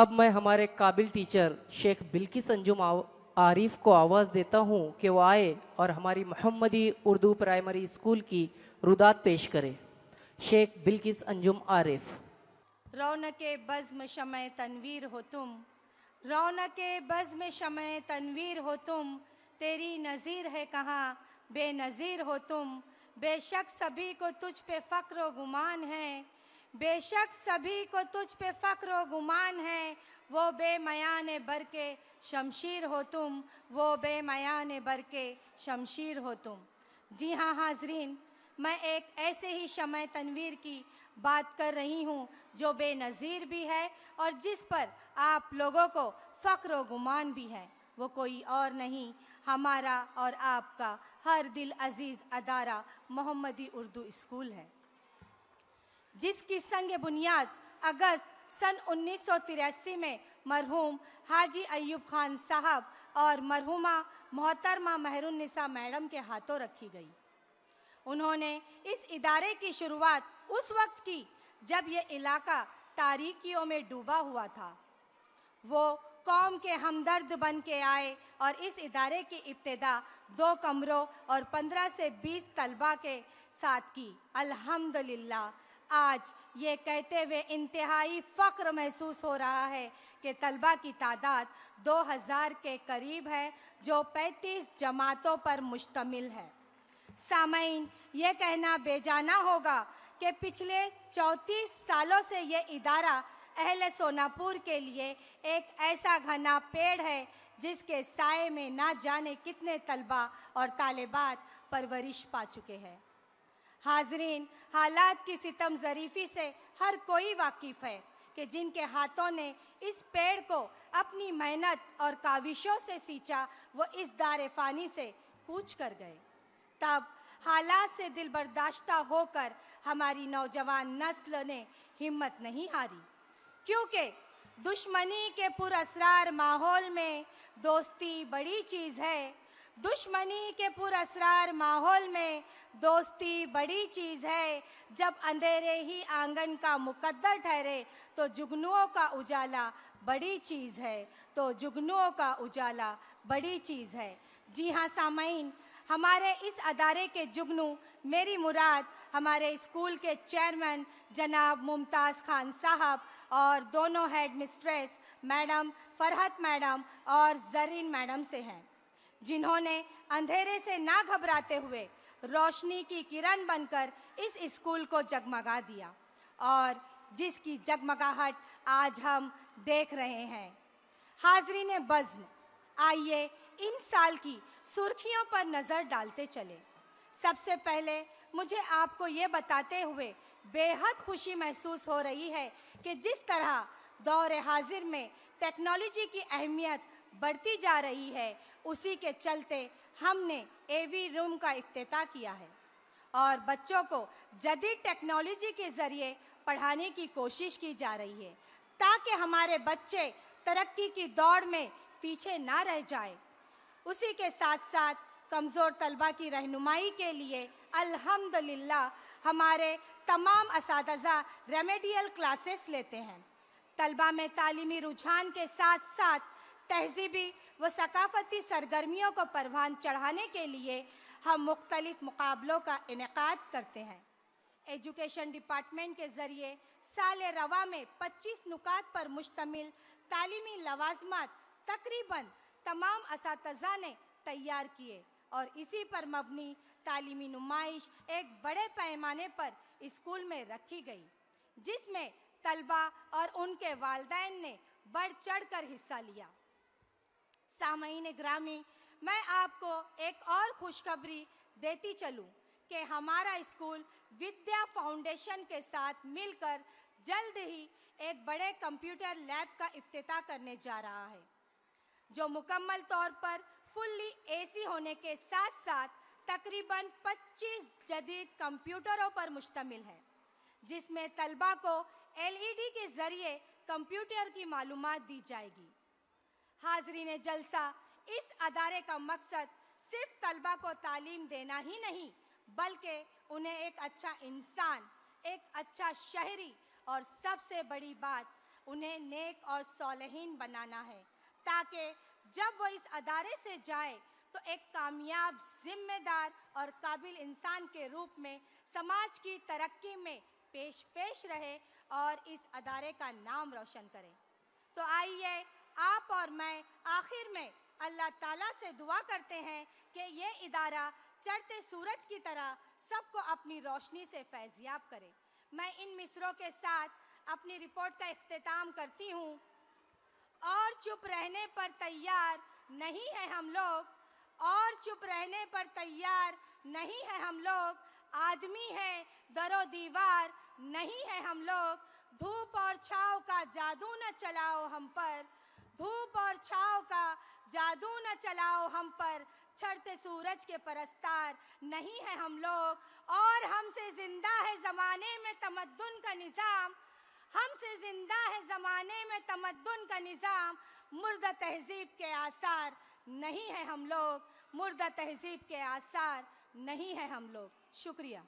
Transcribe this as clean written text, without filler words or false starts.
अब मैं हमारे काबिल टीचर शेख बिल्किस अंजुम आरिफ को आवाज़ देता हूँ कि वो आए और हमारी मोहम्मदी उर्दू प्राइमरी स्कूल की रुदात पेश करे। शेख बिल्किस अंजुम आरिफ। रौनके बज़्म शमए तनवीर हो तुम, रौनके बज़्म शमए तनवीर हो तुम, तेरी नज़ीर है कहाँ बेनज़ीर हो तुम। बेशक सभी को तुझ पे फ़क्र व गुमान है, बेशक सभी को तुझ पे फ़क्र व गुमान है। वो बेमयान बर के शमशीर हो तुम, वो बेमयान बर के शमशीर हो तुम। जी हाँ हाज़रीन, मैं एक ऐसे ही शमए तनवीर की बात कर रही हूँ जो बेनज़ीर भी है और जिस पर आप लोगों को फ़क्र व गुमान भी है। वो कोई और नहीं, हमारा और आपका हर दिल अजीज़ अदारा मोहम्मदी उर्दू स्कूल है, जिसकी संग बुनियाद अगस्त सन 1983 में मरहूम हाजी अयूब खान साहब और मरहूमा मोहतरमा मेहरुन्निसा मैडम के हाथों रखी गई। उन्होंने इस इदारे की शुरुआत उस वक्त की जब ये इलाका तारीकियों में डूबा हुआ था। वो कौम के हमदर्द बन के आए और इस इदारे की इब्तिदा 2 कमरों और 15 से 20 तलबा के साथ की। अल्हम्दुलिल्लाह आज ये कहते हुए इंतहाई फ़ख्र महसूस हो रहा है कि तलबा की तादाद 2000 के करीब है, जो 35 जमातों पर मुश्तमिल है। सामईन, ये कहना बेजाना होगा कि पिछले 34 सालों से ये इदारा अहले सोनापुर के लिए एक ऐसा घना पेड़ है जिसके साए में ना जाने कितने तलबा और तालिबात परवरिश पा चुके हैं। हाज़रीन, हालात की सितम ज़रीफ़ी से हर कोई वाकिफ़ है कि जिनके हाथों ने इस पेड़ को अपनी मेहनत और काविशों से सींचा, वो इस दारे फ़ानी से कूच कर गए। तब हालात से दिल बर्दाश्ता होकर हमारी नौजवान नस्ल ने हिम्मत नहीं हारी, क्योंकि दुश्मनी के पुरअसरार माहौल में दोस्ती बड़ी चीज़ है। दुश्मनी के पुरअसरार माहौल में दोस्ती बड़ी चीज़ है। जब अंधेरे ही आंगन का मुकद्दर ठहरे तो जुगनुओं का उजाला बड़ी चीज़ है, तो जुगनुओं का उजाला बड़ी चीज़ है। जी हाँ सामईन, हमारे इस अदारे के जुगनू मेरी मुराद हमारे स्कूल के चेयरमैन जनाब मुमताज़ खान साहब और दोनों head mistress madam Farhat madam और ज़रीन मैडम से हैं, जिन्होंने अंधेरे से ना घबराते हुए रोशनी की किरण बनकर इस स्कूल को जगमगा दिया और जिसकी जगमगाहट आज हम देख रहे हैं। हाज़रीन बज़्म, आइए इन साल की सुर्खियों पर नज़र डालते चले। सबसे पहले मुझे आपको ये बताते हुए बेहद खुशी महसूस हो रही है कि जिस तरह दौर हाजिर में टेक्नोलॉजी की अहमियत बढ़ती जा रही है, उसी के चलते हमने एवी रूम का इफ्तिताह किया है और बच्चों को जदीद टेक्नोलॉजी के ज़रिए पढ़ाने की कोशिश की जा रही है, ताकि हमारे बच्चे तरक्की की दौड़ में पीछे ना रह जाए। उसी के साथ साथ कमज़ोर तलबा की रहनुमाई के लिए अल्हम्दुलिल्लाह हमारे तमाम असातिज़ा रेमेडियल क्लासेस लेते हैं। तलबा में तालीमी रुझान के साथ साथ तहज़ीबी व सकाफ़ती सरगर्मियों को परवान चढ़ाने के लिए हम मुख्तलिफ़ मुकाबलों का इनेकाद करते हैं। एजुकेशन डिपार्टमेंट के ज़रिए साल रवा में 25 नुकात पर मुश्तमिल तालीमी लवाज़मात तकरीबन तमाम असातिज़ा ने तैयार किए और इसी पर मबनी तालीमी नुमाइश एक बड़े पैमाने पर स्कूल में रखी गई, जिसमें तलबा और उनके वालिदैन ने बढ़ चढ़ कर हिस्सा लिया। सामईन ग्रामी, मैं आपको एक और खुशखबरी देती चलूं कि हमारा स्कूल विद्या फाउंडेशन के साथ मिलकर जल्द ही एक बड़े कंप्यूटर लैब का इफ्तिताह करने जा रहा है, जो मुकम्मल तौर पर फुल्ली एसी होने के साथ साथ तकरीबन 25 जदीद कंप्यूटरों पर मुश्तमिल है, जिसमें तलबा को एलईडी के ज़रिए कंप्यूटर की मालूमात दी जाएगी। हाज़रीन जलसा, इस अदारे का मकसद सिर्फ तलबा को तालीम देना ही नहीं, बल्कि उन्हें एक अच्छा इंसान, एक अच्छा शहरी और सबसे बड़ी बात उन्हें नेक और सौलहीन बनाना है, ताकि जब वो इस अदारे से जाए तो एक कामयाब, जिम्मेदार और काबिल इंसान के रूप में समाज की तरक्की में पेश रहे और इस अदारे का नाम रोशन करे। तो आइए आप और मैं आखिर में अल्लाह ताला से दुआ करते हैं कि ये इदारा चढ़ते सूरज की तरह सबको अपनी रोशनी से फैज़याब करे। मैं इन मिसरों के साथ अपनी रिपोर्ट का इख्तिताम करती हूँ। और चुप रहने पर तैयार नहीं है हम लोग, और चुप रहने पर तैयार नहीं है हम लोग, आदमी है दरो दीवार नहीं है हम लोग। धूप और छाँव का जादू न चलाओ हम पर, धूप और छाँव का जादू न चलाओ हम पर, चढ़ते सूरज के परस्तार नहीं है हम लोग। और हमसे जिंदा है ज़माने में तमद्दुन का निज़ाम, हमसे जिंदा है ज़माने में तमद्दुन का निज़ाम, मुर्दा तहज़ीब के आसार नहीं है हम लोग, मुर्दा तहज़ीब के आसार नहीं है हम लोग। शुक्रिया।